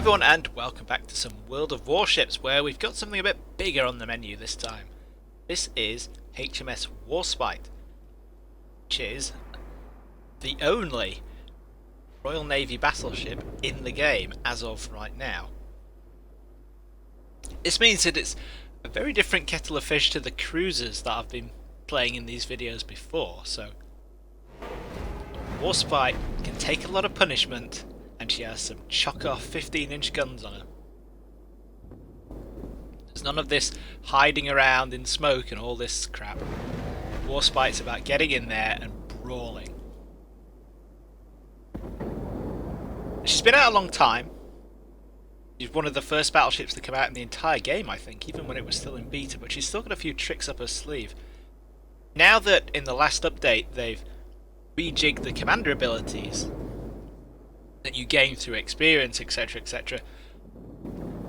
everyone and welcome back to some World of Warships, where we've got something a bit bigger on the menu this time. This is HMS Warspite, which is the only Royal Navy battleship in the game as of right now. This means that it's a very different kettle of fish to the cruisers that I've been playing in these videos before, so Warspite can take a lot of punishment, and she has some chock-off 15-inch guns on her. There's none of this hiding around in smoke and all this crap. Warspite's about getting in there and brawling. She's been out a long time. She's one of the first battleships to come out in the entire game, I think, even when it was still in beta, but she's still got a few tricks up her sleeve. Now that in the last update they've rejigged the commander abilities that you gain through experience, etc, etc,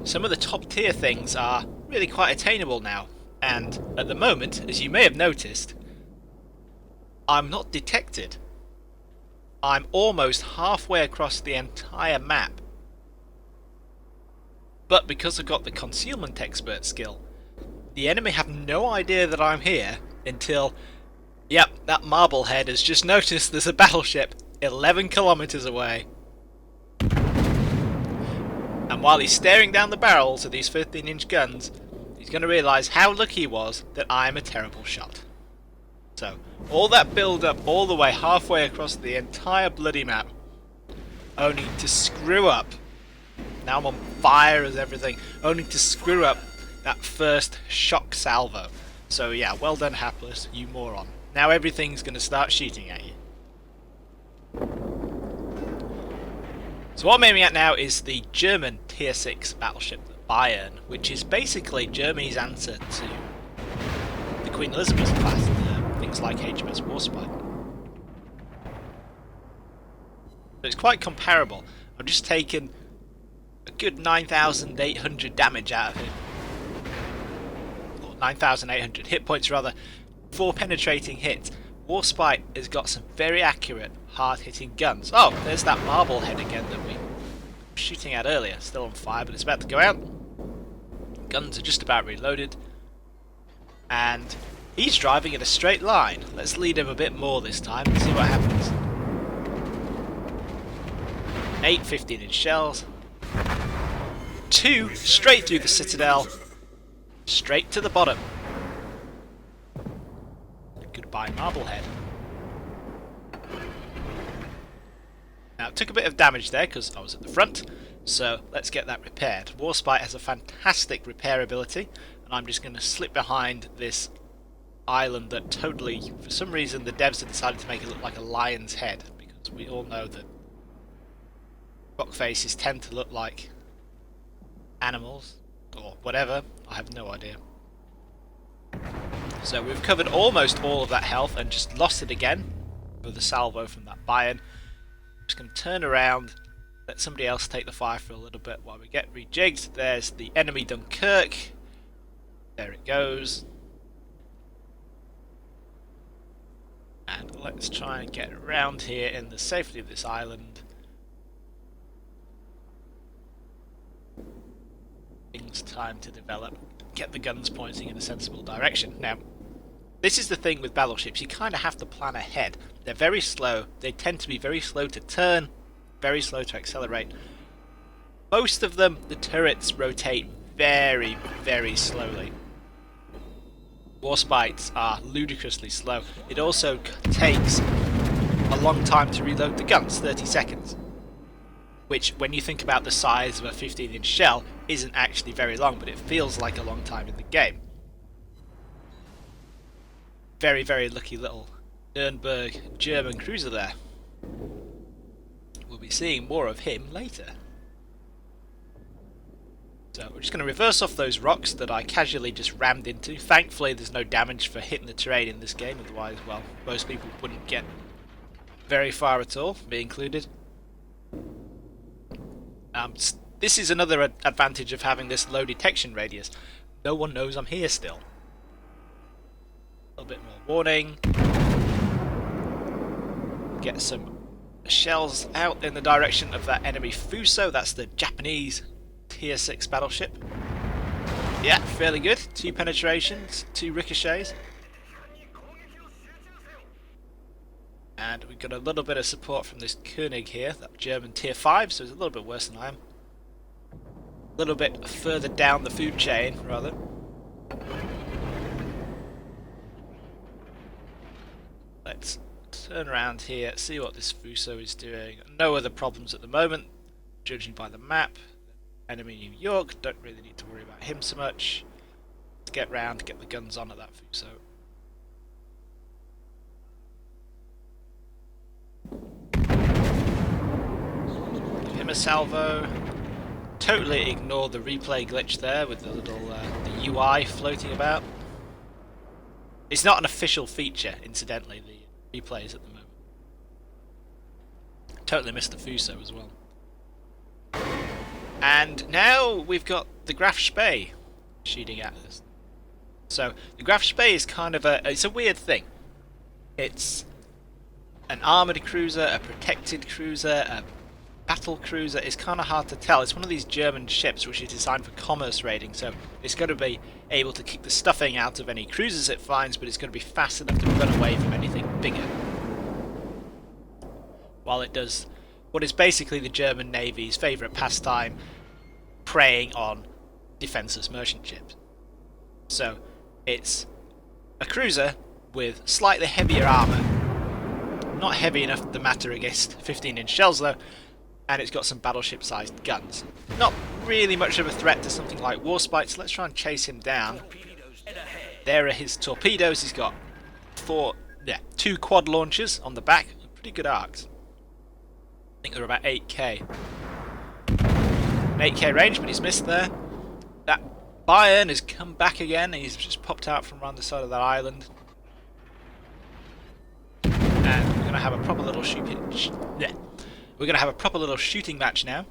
some of the top tier things are really quite attainable now, and at the moment, as you may have noticed, I'm not detected. I'm almost halfway across the entire map. But because I've got the concealment expert skill, the enemy have no idea that I'm here until, yep, that marblehead has just noticed there's a battleship 11 kilometers away. And while he's staring down the barrels of these 15-inch guns, he's going to realise how lucky he was that I'm a terrible shot. So, all that build up all the way halfway across the entire bloody map, only to screw up. Now I'm on fire as everything, only to screw up that first shock salvo. So yeah, well done Hapless, you moron. Now everything's going to start shooting at you. So what I'm aiming at now is the German Tier 6 battleship, the Bayern, which is basically Germany's answer to the Queen Elizabeth class, things like HMS Warspite. So it's quite comparable. I've just taken a good 9,800 damage out of him. Or 9,800 hit points rather, 4 penetrating hits. Warspite has got some very accurate, hard-hitting guns. Oh, there's that marblehead again that we were shooting at earlier. Still on fire, but it's about to go out. Guns are just about reloaded. And he's driving in a straight line. Let's lead him a bit more this time and see what happens. 8 15-inch shells. 2 straight through the citadel. Straight to the bottom. Goodbye, Marblehead. Now, it took a bit of damage there because I was at the front, so let's get that repaired. Warspite has a fantastic repair ability, and I'm just going to slip behind this island that totally, for some reason, the devs have decided to make it look like a lion's head, because we all know that rock faces tend to look like animals, or whatever, I have no idea. So we've covered almost all of that health and just lost it again with the salvo from that Bayern. I'm just going to turn around, let somebody else take the fire for a little bit while we get rejigged. There's the enemy Dunkirk. There it goes. And let's try and get around here in the safety of this island. Things time to develop. Get the guns pointing in a sensible direction. Now, this is the thing with battleships, you kind of have to plan ahead. They're very slow, they tend to be very slow to turn, very slow to accelerate. Most of them, the turrets rotate very, very slowly. Warspites are ludicrously slow. It also takes a long time to reload the guns, 30 seconds. Which, when you think about the size of a 15-inch shell, isn't actually very long, but it feels like a long time in the game. Very, very lucky little Nürnberg German cruiser there. We'll be seeing more of him later. So we're just going to reverse off those rocks that I casually just rammed into. Thankfully there's no damage for hitting the terrain in this game, otherwise, well, most people wouldn't get very far at all, me included. This is another advantage of having this low detection radius. No one knows I'm here still. A little bit more warning. Get some shells out in the direction of that enemy Fuso. That's the Japanese Tier 6 battleship. Yeah, fairly good. 2 penetrations, 2 ricochets. And we've got a little bit of support from this König here, that German Tier 5, so it's a little bit worse than I am. A little bit further down the food chain, rather. Let's turn around here, see what this Fuso is doing. No other problems at the moment, judging by the map. Enemy New York, don't really need to worry about him so much. Let's get round, get the guns on at that Fuso. Give him a salvo. Totally ignore the replay glitch there with the little the UI floating about. It's not an official feature, incidentally, the replays at the moment. Totally missed the Fuso as well. And now we've got the Graf Spee shooting at us. So the Graf Spee is kind of it's a weird thing. It's an armoured cruiser, a protected cruiser, a battle cruiser. It's kind of hard to tell. It's one of these German ships which is designed for commerce raiding, so it's got to be able to kick the stuffing out of any cruisers it finds, but it's going to be fast enough to run away from anything bigger. While it does what is basically the German Navy's favourite pastime, preying on defenceless merchant ships. So it's a cruiser with slightly heavier armour. Not heavy enough to matter against 15-inch shells though, and it's got some battleship-sized guns. Not really much of a threat to something like Warspite, so let's try and chase him down. There are his torpedoes. He's got 2 quad launchers on the back, pretty good arcs. I think they're about 8k. 8k range, but he's missed there. That Bayern has come back again. He's just popped out from around the side of that island. And we're going to have a proper little We're going to have a proper little shooting match now.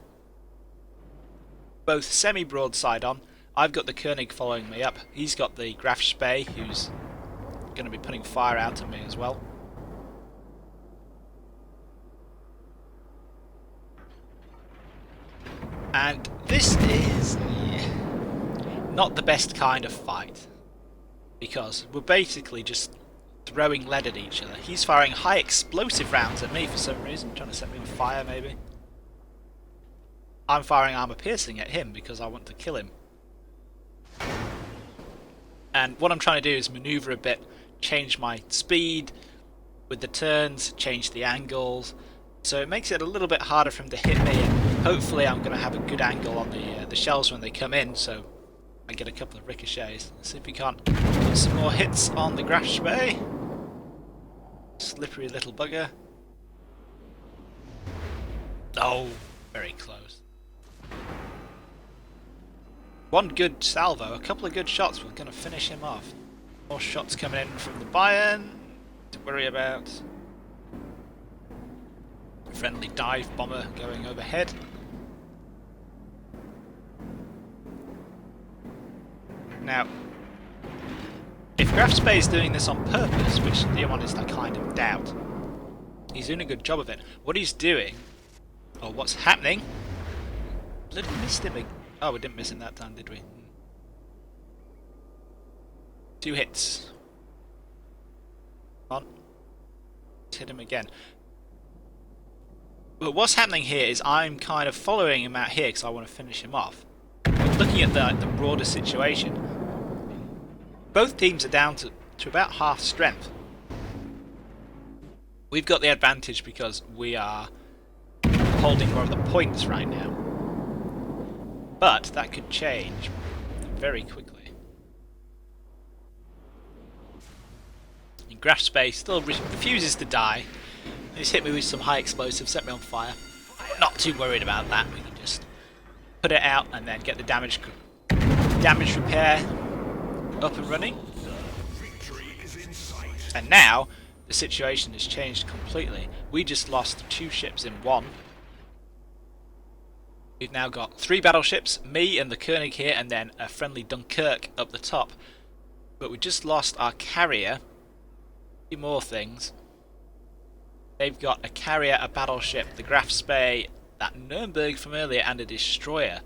Both semi-broadside on. I've got the König following me up. He's got the Graf Spee, who's going to be putting fire out at me as well. And this is not the best kind of fight, because we're basically just throwing lead at each other. He's firing high explosive rounds at me for some reason, trying to set me on fire maybe. I'm firing armor piercing at him because I want to kill him. And what I'm trying to do is maneuver a bit, change my speed with the turns, change the angles, so it makes it a little bit harder for him to hit me, and hopefully I'm going to have a good angle on the shells when they come in, so I get a couple of ricochets. Let's see if we can't put some more hits on the Graf Spee. Slippery little bugger. Oh, very close. One good salvo, a couple of good shots, we're going to finish him off. More shots coming in from the Bayern to worry about. Friendly dive bomber going overhead. Now, if Graf Spee is doing this on purpose, which the one is I kind of doubt, he's doing a good job of it. What he's doing, or what's happening, bloody missed him. Oh, we didn't miss him that time, did we? 2 hits. Come on. Let's hit him again. But what's happening here is I'm kind of following him out here because I want to finish him off. But looking at the broader situation, both teams are down to about half strength. We've got the advantage because we are holding more of the points right now. But that could change very quickly. And Graf Spee still refuses to die. He's hit me with some high explosives, set me on fire. Not too worried about that. We can just put it out and then get the damage repair up and running. And now the situation has changed completely. We just lost 2 ships in one. We've now got 3 battleships, me and the König here, and then a friendly Dunkirk up the top. But we just lost our carrier. A few more things. They've got a carrier, a battleship, the Graf Spee, that Nürnberg from earlier, and a destroyer.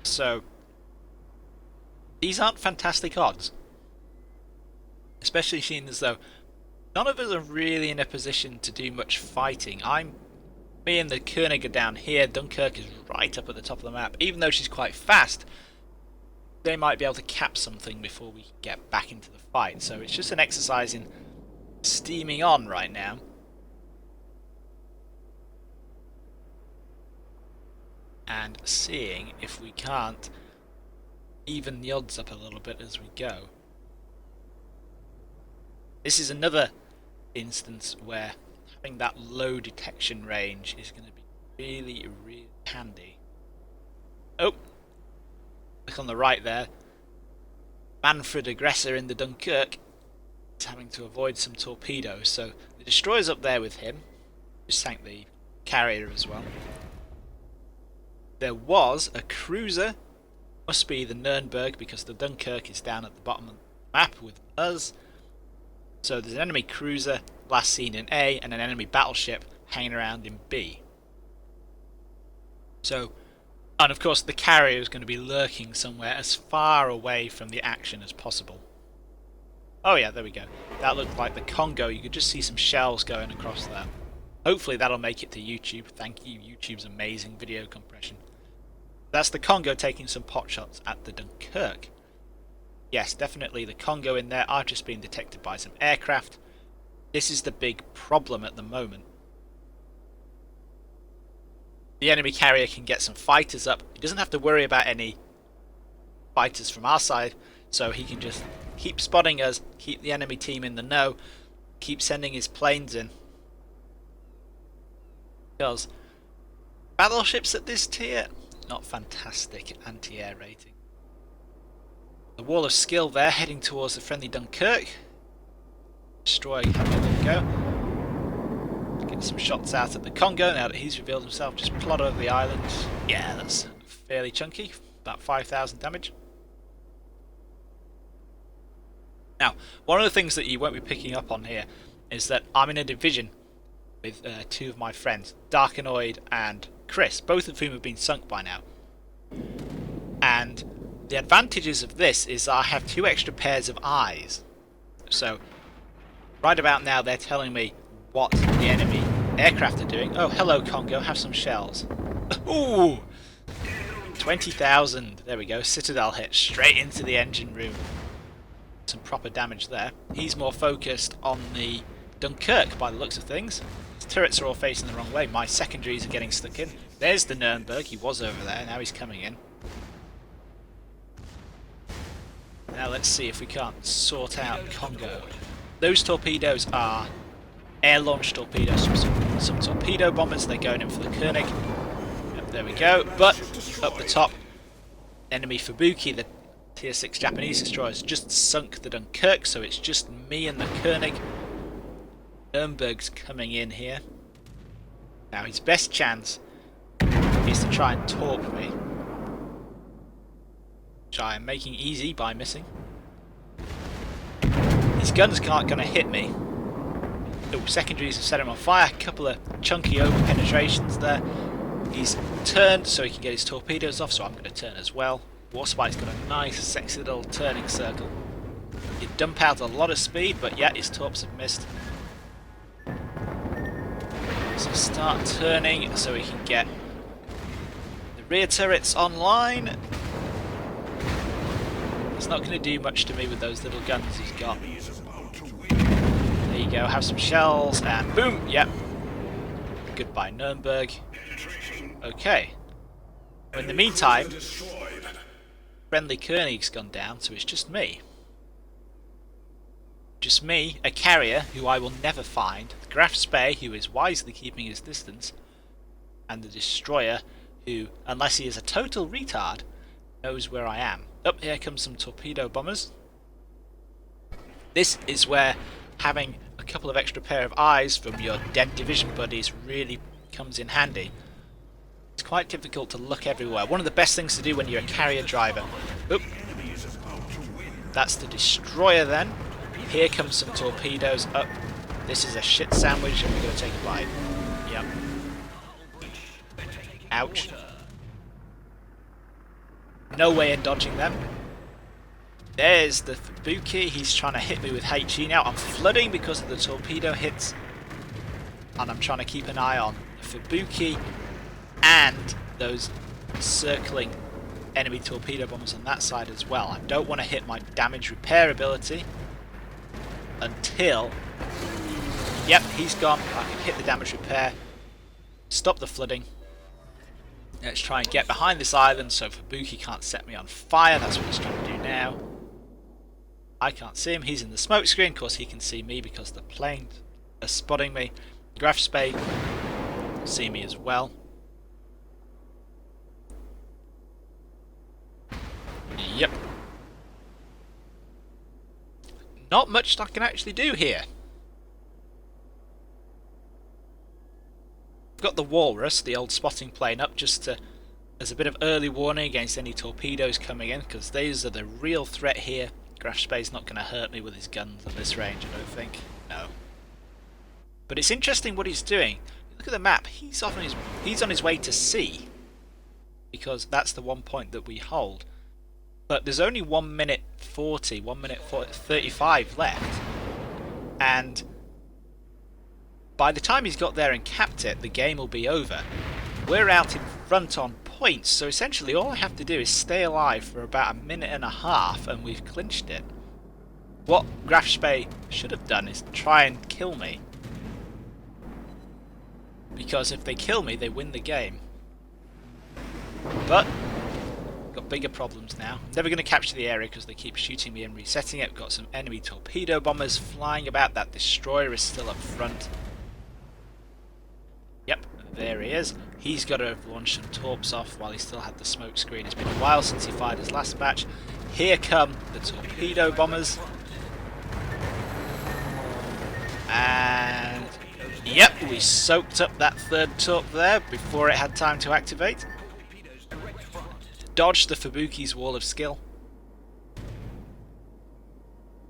So these aren't fantastic odds, especially seeing as though none of us are really in a position to do much fighting. Me and the Koenig are down here. Dunkirk is right up at the top of the map. Even though she's quite fast, they might be able to cap something before we get back into the fight. So it's just an exercise in steaming on right now. And seeing if we can't even the odds up a little bit as we go. This is another instance where having that low detection range is going to be really, really handy. Oh! Look on the right there. Manfred Aggressor in the Dunkirk is having to avoid some torpedoes, so the destroyer's up there with him. Just sank the carrier as well. There was a cruiser, must be the Nürnberg because the Dunkirk is down at the bottom of the map with us. So there's an enemy cruiser last seen in A and an enemy battleship hanging around in B. So, and of course the carrier is going to be lurking somewhere as far away from the action as possible. Oh yeah, there we go. That looked like the Congo. You could just see some shells going across there. Hopefully that'll make it to YouTube. Thank you, YouTube's amazing video compression. That's the Congo taking some pot shots at the Dunkirk. Yes, definitely the Congo in there are just being detected by some aircraft. This is the big problem at the moment. The enemy carrier can get some fighters up. He doesn't have to worry about any fighters from our side, so he can just keep spotting us, keep the enemy team in the know, keep sending his planes in. Because battleships at this tier, not fantastic anti-air rating. The wall of skill there heading towards the friendly Dunkirk. Destroyer having a little go. Get some shots out at the Congo now that he's revealed himself. Just plod over the island. Yeah, that's fairly chunky. About 5,000 damage. Now, one of the things that you won't be picking up on here is that I'm in a division with two of my friends, Darkanoid and Chris, both of whom have been sunk by now. And the advantages of this is I have 2 extra pairs of eyes. So, right about now they're telling me what the enemy aircraft are doing. Oh, hello Congo, have some shells. Ooh! 20,000. There we go, Citadel hit straight into the engine room. Some proper damage there. He's more focused on the Dunkirk by the looks of things. His turrets are all facing the wrong way. My secondaries are getting stuck in. There's the Nürnberg. He was over there. Now he's coming in. Now let's see if we can't sort out Congo. Those torpedoes are air-launched torpedoes from some torpedo bombers. They're going in for the Koenig. Yep, there we go. But up the top, enemy Fubuki, the Tier 6 Japanese destroyer, has just sunk the Dunkirk, so it's just me and the Koenig. Nürnberg's coming in here. Now his best chance is to try and torp me, which I am making easy by missing. His guns aren't going to hit me. Oh, secondaries have set him on fire. A couple of chunky over penetrations there. He's turned so he can get his torpedoes off, so I'm going to turn as well. Warspite's got a nice sexy little turning circle. You dump out a lot of speed, but yeah, his torps have missed. So start turning so we can get the rear turrets online. It's not going to do much to me with those little guns he's got. There you go, have some shells and boom, yep. Goodbye Nürnberg. Okay. In the meantime, friendly Koenig's gone down, so it's just me. Just me, a carrier who I will never find, the Graf Spee who is wisely keeping his distance, and the destroyer who, unless he is a total retard, knows where I am. Up here comes some torpedo bombers. This is where having a couple of extra pair of eyes from your dead division buddies really comes in handy. It's quite difficult to look everywhere. One of the best things to do when you're a carrier driver. Oop. That's the destroyer then. Here comes some torpedoes up This is a shit sandwich and we're going to take a bite. Yep. Ouch. No way in dodging them. There's the Fubuki. He's trying to hit me with HE now. I'm flooding because of the torpedo hits. And I'm trying to keep an eye on the Fubuki and those circling enemy torpedo bombers on that side as well. I don't want to hit my damage repair ability until... Yep, he's gone. I can hit the damage repair. Stop the flooding. Let's try and get behind this island so Fubuki can't set me on fire. That's what he's trying to do now. I can't see him. He's in the smoke screen. Of course, he can see me because the planes are spotting me. Grafspay see me as well. Yep. Not much I can actually do here. I've got the Walrus, the old spotting plane, up just to, as a bit of early warning against any torpedoes coming in, because these are the real threat here. Grafspay's not going to hurt me with his guns at this range, I don't think. No. But it's interesting what he's doing. Look at the map. He's on his way to sea, because that's the one point that we hold. But there's only 1 minute 40, 1 minute 35 left, and by the time he's got there and capped it, the game will be over. We're out in front on points, so essentially all I have to do is stay alive for about 1.5 minutes and we've clinched it. What Grafspay should have done is try and kill me, because if they kill me, they win the game. But got bigger problems now. Never going to capture the area because they keep shooting me and resetting it. Got some enemy torpedo bombers flying about. That destroyer is still up front. Yep, there he is. He's got to have launched some torps off while he still had the smoke screen. It's been a while since he fired his last batch. Here come the torpedo bombers. And yep, we soaked up that third torp there before it had time to activate. Dodged the Fubuki's wall of skill.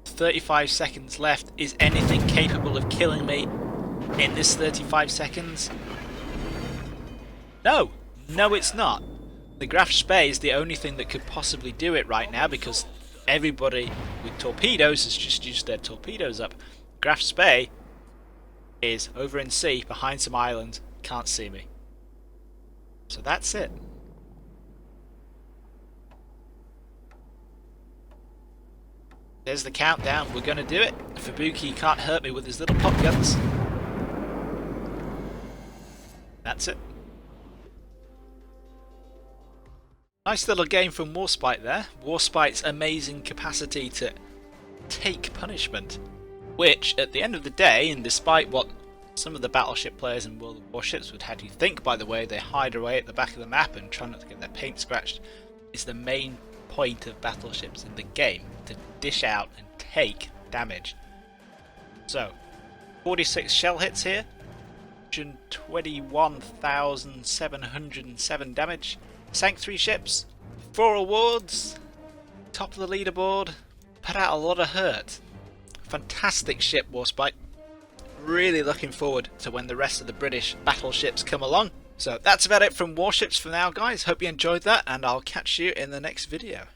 35 seconds left. Is anything capable of killing me in this 35 seconds? No! No, it's not. The Grafspay is the only thing that could possibly do it right now, because everybody with torpedoes has just used their torpedoes up. Grafspay is over in sea, behind some island, can't see me. So that's it. There's the countdown. We're going to do it. Fubuki can't hurt me with his little pop guns. That's it. Nice little game from Warspite there. Warspite's amazing capacity to take punishment, which at the end of the day, and despite what some of the Battleship players in World of Warships would have you think, by the way, they hide away at the back of the map and try not to get their paint scratched, is the main point of battleships in the game, to dish out and take damage. So 46 shell hits here, 121,707 damage, sank 3 ships, 4 awards, top of the leaderboard, put out a lot of hurt. Fantastic ship, Warspite. Really looking forward to when the rest of the British battleships come along. So that's about it from Warships for now, guys. Hope you enjoyed that, and I'll catch you in the next video.